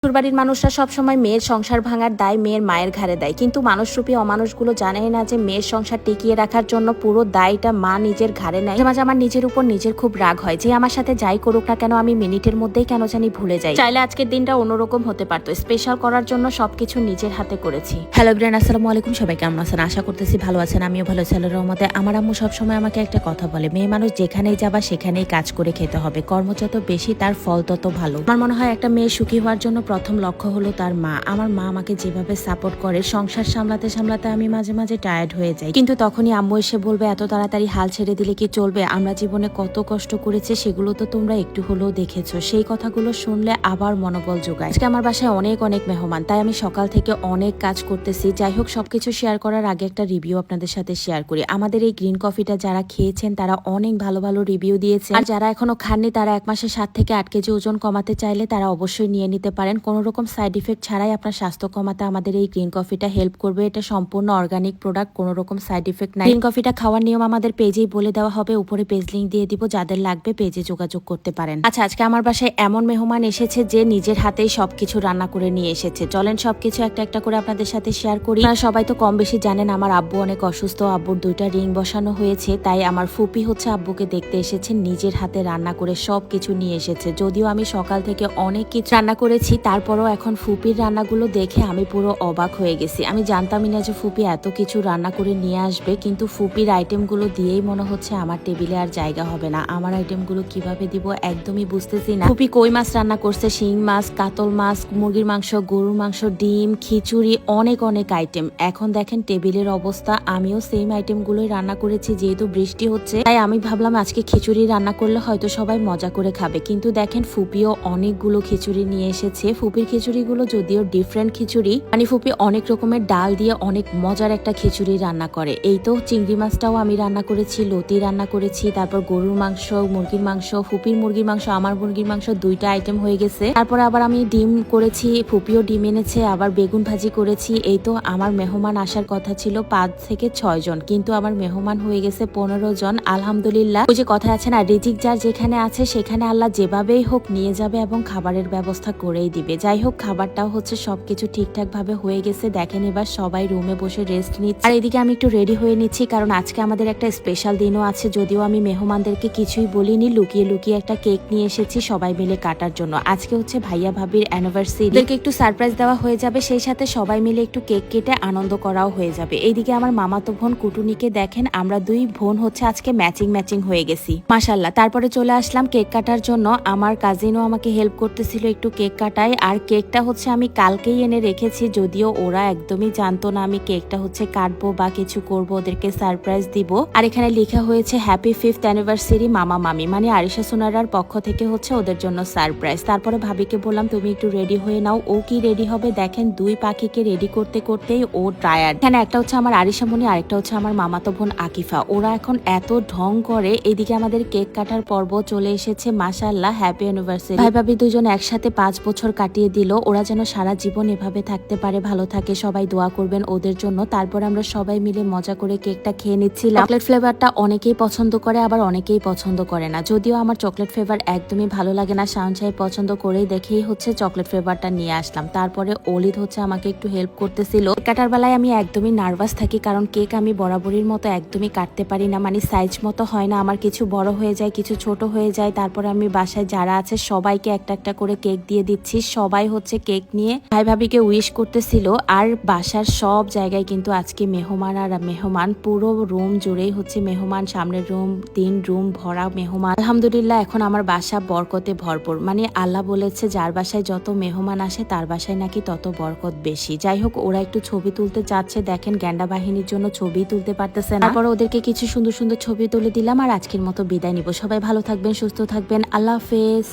শ্বশুরবাড়ির মানুষরা সবসময় মেয়ের সংসার ভাঙার দায় মেয়ের মায়ের ঘাড়ে দেয়, কিন্তু মানুষরূপী অমানুষগুলো জানেই না যে মেয়ের সংসার টিকিয়ে রাখার জন্য পুরো দায়টা মা নিজের ঘাড়ে নেয়। মাঝে মাঝে আমার নিজের উপর নিজের খুব রাগ হয় যে আমার সাথে যাই করুক না কেন আমি মিনিটের মধ্যেই কেন জানি ভুলে যাই। চাইলে আজকের দিনটা অন্যরকম হতে পারতো, স্পেশাল করার জন্য সবকিছু নিজের হাতে করেছি। হ্যালো ব্রেন, আসসালামু আলাইকুম, সবাই কেমন আছেন? আশা করতেছি ভালো আছেন। আমিও ভালো আছি আল্লাহর রহমতে। আমার আম্মু সবসময় আমাকে একটা কথা বলে, মেয়ে মানুষ যেখানেই যাবা সেখানেই কাজ করে খেতে হবে, কর্ম যত বেশি তার ফল তত ভালো। আমার মনে হয় একটা মেয়ে সুখী হওয়ার জন্য প্রথম লক্ষ্য হলো তার মা। আমার মা আমাকে যেভাবে সাপোর্ট করে, সংসার সামলাতে সামলাতে আমি মাঝে মাঝে টায়ার্ড হয়ে যাই, কিন্তু তখনই আম্মু এসে বলবে এত তাড়াতাড়ি হাল ছেড়ে দিলে কি চলবে? আমরা জীবনে কত কষ্ট করেছি সেগুলো তো তোমরা একটু হলেও দেখেছো। সেই কথাগুলো শুনলে আবার মনোবল যোগায়। আজকে আমার বাসায় অনেক অনেক মেহমান, তাই আমি সকাল থেকে অনেক কাজ করতেছি। যাই হোক, সবকিছু শেয়ার করার আগে একটা রিভিউ আপনাদের সাথে শেয়ার করি। আমাদের এই গ্রিন কফিটা যারা খেয়েছেন তারা অনেক ভালো ভালো রিভিউ দিয়েছে, আর যারা এখনো খাননি তারা 1 মাসে 7 থেকে 8 কেজি ওজন কমাতে চাইলে তারা অবশ্যই নিয়ে নিতে পারেন। কোনো রকম সাইড ইফেক্ট ছাড়াই আপনার স্বাস্থ্য কমাতে আমাদের এই গ্রিন কফিটা হেল্প করবে। এটা সম্পূর্ণ অর্গানিক প্রোডাক্ট, কোনো রকম সাইড ইফেক্ট নাই। গ্রিন কফিটা খাওয়ার নিয়ম আমাদের পেজেই বলে দেওয়া হবে, উপরে পেজ লিঙ্ক দিয়ে দিব, যাদের লাগবে পেজে যোগাযোগ করতে পারেন। আচ্ছা, আজকে আমার বাসায় এমন মেহমান এসেছে যে নিজের হাতেই সবকিছু রান্না করে নিয়ে এসেছে। চলেন সবকিছু একটা একটা করে আপনাদের সাথে শেয়ার করি। আপনারা সবাই তো কম বেশি জানেন আমার আব্বু অনেক অসুস্থ, আব্বুর 2টা রিং বসানো হয়েছে, তাই আমার ফুপি হচ্ছে আব্বুকে দেখতে এসেছে, নিজের হাতে রান্না করে সবকিছু নিয়ে এসেছে। যদিও আমি সকাল থেকে অনেক কিছু রান্না করেছি, তারপরও এখন ফুপির রান্নাগুলো দেখে আমি পুরো অবাক হয়ে গেছি। আমি জানতামই না যে ফুপি এত কিছু রান্না করে নিয়ে আসবে, কিন্তু ফুপির আইটেমগুলো দিয়েই মনে হচ্ছে আমার টেবিলে আর জায়গা হবে না। আমার আইটেমগুলো কিভাবে দিব একদমই বুঝতেছি না। ফুপি কই মাছ রান্না করছে, শিং মাছ, কাতল মাছ, মুরগির মাংস, গরুর মাংস, ডিম, খিচুড়ি, অনেক অনেক আইটেম। এখন দেখেন টেবিলের অবস্থা। আমিও সেম আইটেমগুলোই রান্না করেছি, যেহেতু বৃষ্টি হচ্ছে তাই আমি ভাবলাম আজকে খিচুড়ি রান্না করলে হয়তো সবাই মজা করে খাবে, কিন্তু দেখেন ফুপিও অনেকগুলো খিচুড়ি নিয়ে এসেছে। ফুপির খিচুড়িগুলো যদিও ডিফারেন্ট খিচুড়ি, মানে ফুপি অনেক রকমের ডাল দিয়ে অনেক মজার একটা খিচুড়ি রান্না করে। এই তো চিংড়ি মাছটাও আমি রান্না করেছি, লতি রান্না করেছি, তারপর গরুর মাংস, মুরগির মাংস, ফুপির মুরগির মাংস, আমার মুরগির মাংস, 2টা আইটেম হয়ে গেছে। তারপর আবার আমি ডিম করেছি, ফুপিও ডিম এনেছে, আবার বেগুন ভাজি করেছি। এই তো আমার মেহমান আসার কথা ছিল 5 থেকে 6 জন, কিন্তু আমার মেহমান হয়ে গেছে 15 জন। আলহামদুলিল্লাহ, ওই যে কথা আছে না, রিজিক যার যেখানে আছে সেখানে আল্লাহ যেভাবেই হোক নিয়ে যাবে এবং খাবারের ব্যবস্থা করেই দিবে। যাই হোক, খাবারটাও হচ্ছে সবকিছু ঠিকঠাক ভাবে হয়ে গেছে। দেখেন এবার সবাই রুমে বসে রেস্ট নিচ্ছে, আর এদিকে আমি একটু রেডি হয়ে নিচ্ছি, কারণ আজকে আমাদের একটা স্পেশাল দিনও আছে। যদিও আমি মেহমানদেরকে কিছুই বলিনি, লুকিয়ে লুকিয়ে একটা কেক নিয়ে এসেছি সবাই মিলে কাটার জন্য। আজকে হচ্ছে ভাইয়া ভাবির অ্যানিভার্সারি, ওদেরকে একটু সারপ্রাইজ দেওয়া হয়ে যাবে, সেই সাথে সবাই মিলে একটু কেক কেটে আনন্দ করাও হয়ে যাবে। এইদিকে আমার মামাতো বোন কুটুনিকে দেখেন, আমরা 2 বোন হচ্ছে আজকে ম্যাচিং ম্যাচিং হয়ে গেছি মাশাআল্লাহ। তারপরে চলে আসলাম কেক কাটার জন্য। আমার কাজিনও আমাকে হেল্প করতেছিল একটু কেক কাটায়, আর কেকটা হচ্ছে আমি কালকেই এনে রেখেছি, যদিও ওরা একদমই জানতো না আমি কেকটা হচ্ছে কাটবো বা কিছু করব, ওদেরকে সারপ্রাইজ দিব। আর এখানে লেখা হয়েছে হ্যাপি 5th অ্যানিভার্সারি মামা মামি, মানে আরিশা সুনারার পক্ষ থেকে হচ্ছে ওদের জন্য সারপ্রাইজ। তারপরে ভাবিকে বললাম তুমি একটু রেডি হয়ে নাও। ও কি রেডি হবে দেখেন, 2 পাখিকে রেডি করতে করতেই ও টায়ার্ড। এখানে একটা হচ্ছে আমার আরিশা মনি, আরেকটা হচ্ছে আমার মামাতো বোন আকিফা। ওরা এখন এত ঢং করে। এইদিকে আমাদের কেক কাটার পর্ব চলে এসেছে। মাশাআল্লাহ, হ্যাপি অ্যানিভার্সারি। ভাই ভাবি 2 জন একসাথে 5 বছর কাটিয়ে দিল। ওরা যেন সারা জীবন এভাবে থাকতে পারে, ভালো থাকে, সবাই দোয়া করবেন ওদের জন্য। তারপর আমরা সবাই মিলে মজা করে কেকটা খেয়ে নিচ্ছিলাম। চকলেট ফ্লেভারটা অনেকেই পছন্দ করে, আবার অনেকেই পছন্দ করে না। যদিও আমার চকলেট ফ্লেভার একদমই ভালো লাগে না, শাওন সাহেব পছন্দ করেই দেখেই হচ্ছে চকলেট ফ্লেভারটা নিয়ে আসলাম। তারপরে অলিদ হচ্ছে আমাকে একটু হেল্প করতেছিল। কাটার বেলায় আমি একদমই নার্ভাস থাকি, কারণ কেক আমি বরাবরের মতো একদমই কাটতে পারি না, মানে সাইজ মতো হয় না আমার, কিছু বড় হয়ে যায়, কিছু ছোট হয়ে যায়। তারপরে আমি বাসায় যারা আছে সবাইকে একটা একটা করে কেক দিয়ে দিচ্ছি। সবাই হচ্ছে কেক নিয়ে ভাই ভাবিকে উইশ করতেছিল। আর বাসার সব জায়গায় কিন্তু আজকে মেহমান আর মেহমান, পুরো রুম জুড়েই হচ্ছে মেহমান, সামনের রুম 3 রুম ভরা মেহমান। আলহামদুলিল্লাহ, এখন আমার বাসা বরকতে ভরপুর, মানে আল্লাহ বলেছে যার বাসায় যত মেহমান আসে তার বাসায় নাকি তত বরকত বেশি। যাই হোক, ওরা একটু ছবি তুলতে চাচ্ছে, দেখেন গ্যান্ডা বাহিনীর জন্য ছবি তুলতে পারতেছে না। তারপর ওদেরকে কিছু সুন্দর সুন্দর ছবি তুলে দিলাম, আর আজকের মতো বিদায় নিব। সবাই ভালো থাকবেন, সুস্থ থাকবেন, আল্লাহ হাফেজ।